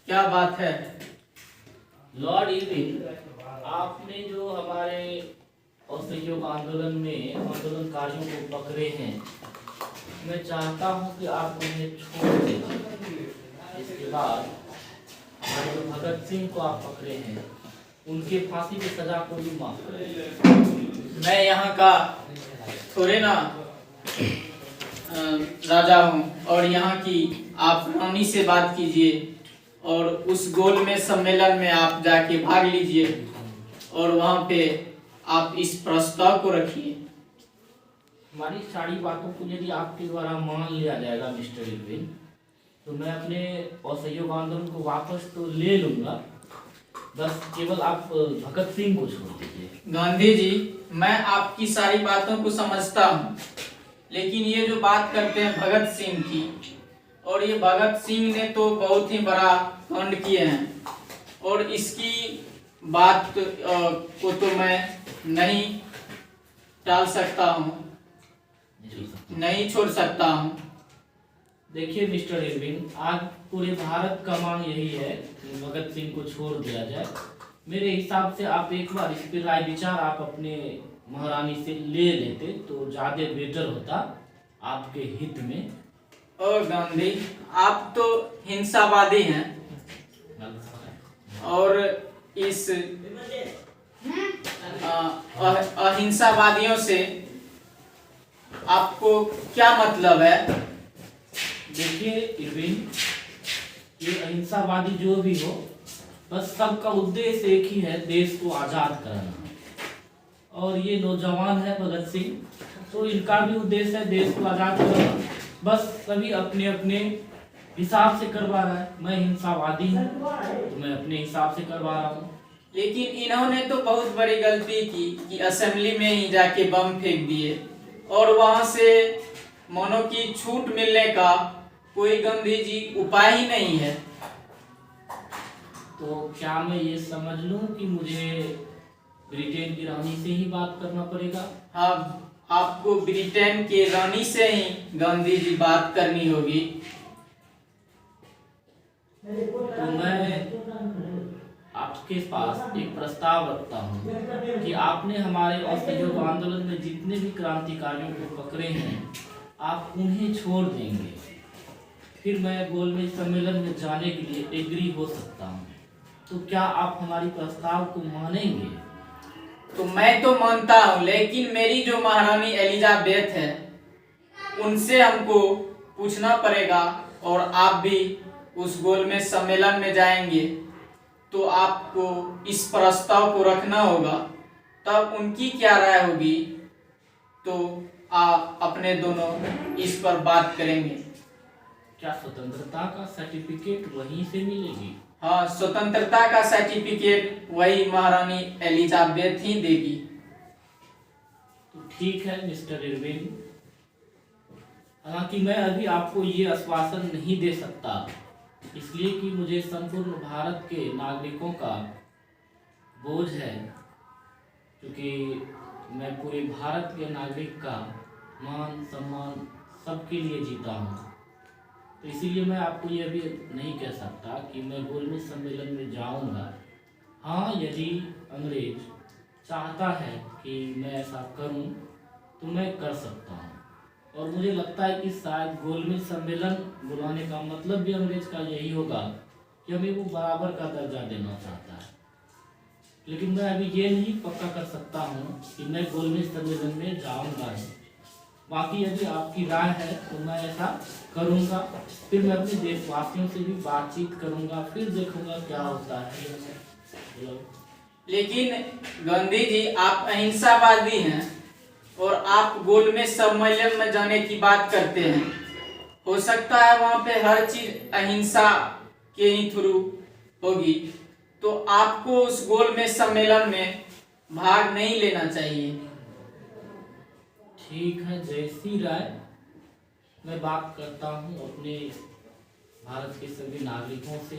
क्या बात है? लॉर्ड इरविन, आपने जो हमारे असहयोग आंदोलन में आंदोलनकारियों को पकड़े हैं, मैं चाहता हूं कि आप उन्हें छोड़ दें। इसके बाद हमारे जो भगत सिंह को आप पकड़े हैं, उनके फांसी की सजा को भी माफ करें। मैं यहाँ का थोड़े ना राजा हूँ और यहाँ की आप रानी से बात कीजिए और उस गोल में सम्मेलन में आप जाके भाग लीजिए और वहाँ पे आप इस प्रस्ताव को रखिए। हमारी सारी बातों को यदि आपके द्वारा मान लिया जाएगा मिस्टर इरविन, तो मैं अपने असहयोग आंदोलन को वापस तो ले लूंगा। बस केवल आप भगत सिंह को छोड़ दीजिए। गांधी जी, मैं आपकी सारी बातों को समझता हूँ, लेकिन ये जो बात करते हैं भगत सिंह की, और ये भगत सिंह ने तो बहुत ही बड़ा कांड किए हैं और इसकी बात को तो मैं नहीं टाल सकता हूँ, नहीं छोड़ सकता हूँ। देखिए मिस्टर इरविन, आज पूरे भारत का मांग यही है कि भगत सिंह को छोड़ दिया जाए। मेरे हिसाब से आप एक बार इस पर राय विचार आप अपने महारानी से ले लेते तो ज्यादा बेटर होता आपके हित में। और गांधी, आप तो हिंसावादी हैं और इस अहिंसावादियों से आपको क्या मतलब है? देखिए इरविन, ये अहिंसावादी जो भी हो, बस सबका उद्देश्य एक ही है, देश को आजाद कराना। और ये नौजवान है भगत सिंह, तो इनका भी उद्देश्य है देश को आजाद कराना। बस सभी अपने अपने हिसाब से करवा रहा है। मैं हिंसावादी हूँ तो मैं अपने हिसाब से करवा रहा हूँ। लेकिन इन्होंने तो बहुत बड़ी गलती की कि असेंबली में ही जाके बम फेंक दिए और वहां से मनो की छूट मिलने का कोई गांधी जी उपाय ही नहीं है। तो क्या मैं ये समझ लूं कि मुझे ब्रिटेन की रानी से ही बात करना पड़ेगा? हाँ, आपको ब्रिटेन के रानी से ही गांधी जी बात करनी होगी। तो मैं आपके पास एक प्रस्ताव रखता हूँ कि आपने हमारे असहयोग आंदोलन में जितने भी क्रांतिकारियों को पकड़े हैं, आप उन्हें छोड़ देंगे, फिर मैं गोलमेज सम्मेलन में जाने के लिए एग्री हो सकता हूँ। तो क्या आप हमारी प्रस्ताव को मानेंगे? तो मैं तो मानता हूँ, लेकिन मेरी जो महारानी एलिजाबेथ है उनसे हमको पूछना पड़ेगा और आप भी उस गोलमेज सम्मेलन में जाएंगे तो आपको इस प्रस्ताव को रखना होगा, तब उनकी क्या राय होगी तो आप अपने दोनों इस पर बात करेंगे। क्या स्वतंत्रता का सर्टिफिकेट वहीं से मिलेगी? हाँ, स्वतंत्रता का सर्टिफिकेट वही महारानी एलिजाबेथ ही देगी। तो ठीक है मिस्टर इरविन, हालांकि मैं अभी आपको ये आश्वासन नहीं दे सकता, इसलिए कि मुझे संपूर्ण भारत के नागरिकों का बोझ है, क्योंकि मैं पूरे भारत के नागरिक का मान सम्मान सबके लिए जीता हूँ। तो इसीलिए मैं आपको ये भी नहीं कह सकता कि मैं गोलमेज सम्मेलन में जाऊंगा। हाँ, यदि अंग्रेज चाहता है कि मैं ऐसा करूं तो मैं कर सकता हूं, और मुझे लगता है कि शायद गोलमेज सम्मेलन बुलाने का मतलब भी अंग्रेज का यही होगा कि हमें वो बराबर का दर्जा देना चाहता है। लेकिन मैं अभी ये नहीं पक्का कर सकता हूँ कि मैं गोलमेज सम्मेलन में जाऊंगा ही। बाकी यदि आपकी राय है तो मैं ऐसा करूंगा, फिर मैं अपने देशवासियों से भी बातचीत करूंगा, फिर देखूंगा क्या होता है। लेकिन गांधी जी, आप अहिंसावादी हैं और आप गोलमेज सम्मेलन में जाने की बात करते हैं। हो सकता है वहां पे हर चीज अहिंसा के ही थ्रू होगी, तो आपको उस गोलमेज सम्मेलन में भाग नहीं लेना चाहिए। ठीक है, जैसी राय, मैं बात करता हूँ अपने भारत के सभी नागरिकों से।